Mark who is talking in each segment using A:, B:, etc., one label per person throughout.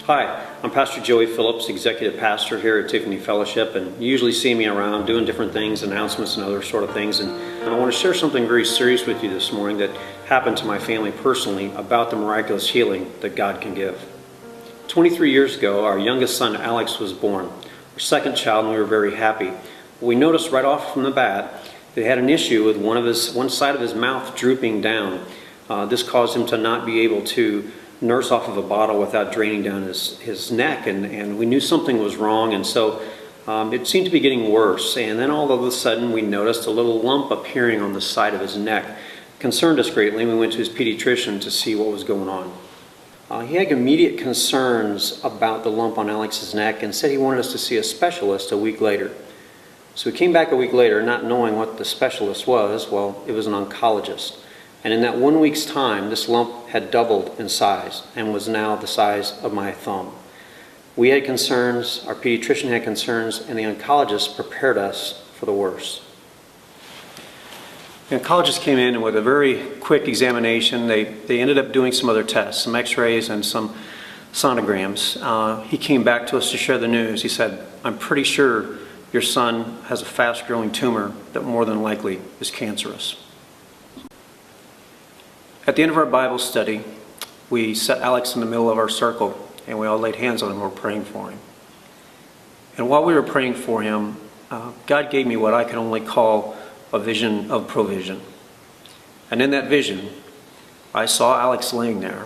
A: Hi, I'm Pastor Joey Phillips, Executive Pastor here at Tiffany Fellowship, and you usually see me around doing different things, announcements and other sort of things, and I want to share something very serious with you this morning that happened to my family personally about the miraculous healing that God can give. 23 years ago, our youngest son Alex was born, our second child, and we were very happy. We noticed right off from the bat that he had an issue with one side of his mouth drooping down. This caused him to not be able to nurse off of a bottle without draining down his neck, and we knew something was wrong, and so it seemed to be getting worse. And then all of a sudden we noticed a little lump appearing on the side of his neck. It concerned us greatly, and we went to his pediatrician to see what was going on. He had immediate concerns about the lump on Alex's neck and said he wanted us to see a specialist a week later. So we came back a week later not knowing what the specialist was. Well, it was an oncologist. And in that 1 week's time, this lump had doubled in size and was now the size of my thumb. We had concerns, our pediatrician had concerns, and the oncologist prepared us for the worst. The oncologist came in with a very quick examination. They ended up doing some other tests, some x-rays and some sonograms. He came back to us to share the news. He said, "I'm pretty sure your son has a fast-growing tumor that more than likely is cancerous." At the end of our Bible study, we set Alex in the middle of our circle, and we all laid hands on him and were praying for him. And while we were praying for him, God gave me what I can only call a vision of provision. And in that vision, I saw Alex laying there,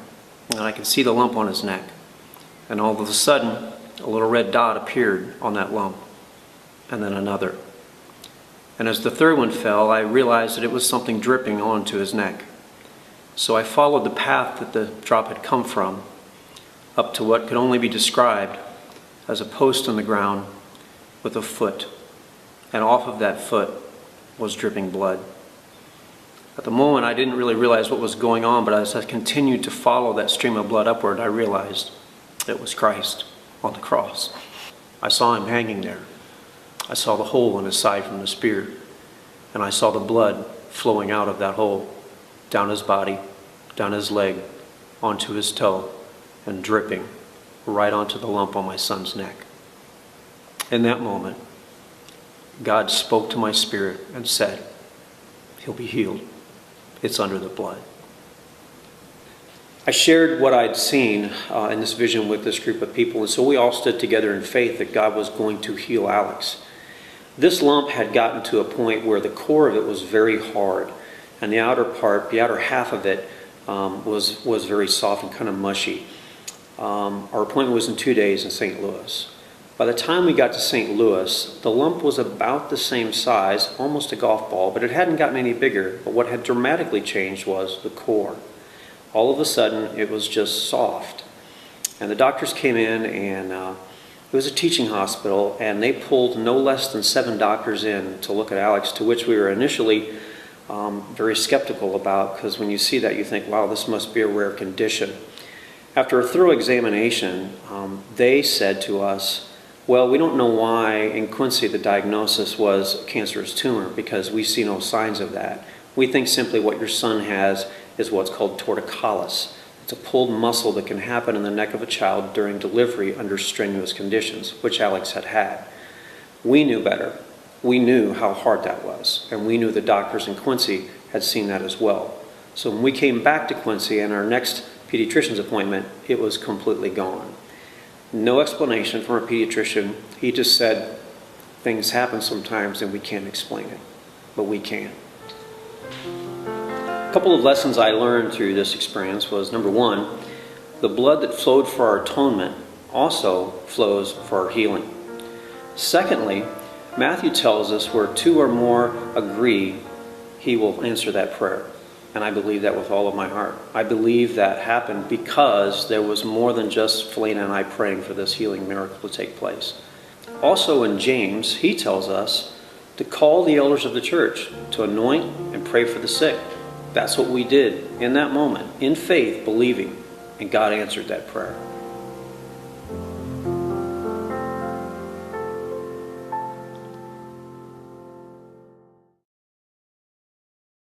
A: and I could see the lump on his neck. And all of a sudden, a little red dot appeared on that lump, and then another. And as the third one fell, I realized that it was something dripping onto his neck. So I followed the path that the drop had come from up to what could only be described as a post in the ground with a foot. And off of that foot was dripping blood. At the moment, I didn't really realize what was going on, but as I continued to follow that stream of blood upward, I realized it was Christ on the cross. I saw him hanging there. I saw the hole in his side from the spear, and I saw the blood flowing out of that hole, down his body, down his leg, onto his toe, and dripping right onto the lump on my son's neck. In that moment, God spoke to my spirit and said, "He'll be healed. It's under the blood." I shared what I'd seen in this vision with this group of people, and so we all stood together in faith that God was going to heal Alex. This lump had gotten to a point where the core of it was very hard, and the outer part, the outer half of it, was very soft and kind of mushy. Our appointment was in 2 days in St. Louis. By the time we got to St. Louis, the lump was about the same size, almost a golf ball, but it hadn't gotten any bigger. But what had dramatically changed was the core. All of a sudden, it was just soft. And the doctors came in, and it was a teaching hospital, and they pulled no less than 7 doctors in to look at Alex, to which we were initially very skeptical about, because when you see that, you think, wow, this must be a rare condition. After a thorough examination, they said to us, well, we don't know why in Quincy the diagnosis was a cancerous tumor, because we see no signs of that. We think simply what your son has is what's called torticollis. It's a pulled muscle that can happen in the neck of a child during delivery under strenuous conditions, which Alex had had. We knew better. We knew how hard that was, and we knew the doctors in Quincy had seen that as well. So when we came back to Quincy and our next pediatrician's appointment, it was completely gone. No explanation from our pediatrician. He just said, things happen sometimes and we can't explain it, but we can. A couple of lessons I learned through this experience was, number one, the blood that flowed for our atonement also flows for our healing. Secondly, Matthew tells us where 2 or more agree, he will answer that prayer. And I believe that with all of my heart. I believe that happened because there was more than just Felina and I praying for this healing miracle to take place. Also in James, he tells us to call the elders of the church to anoint and pray for the sick. That's what we did in that moment, in faith, believing, and God answered that prayer.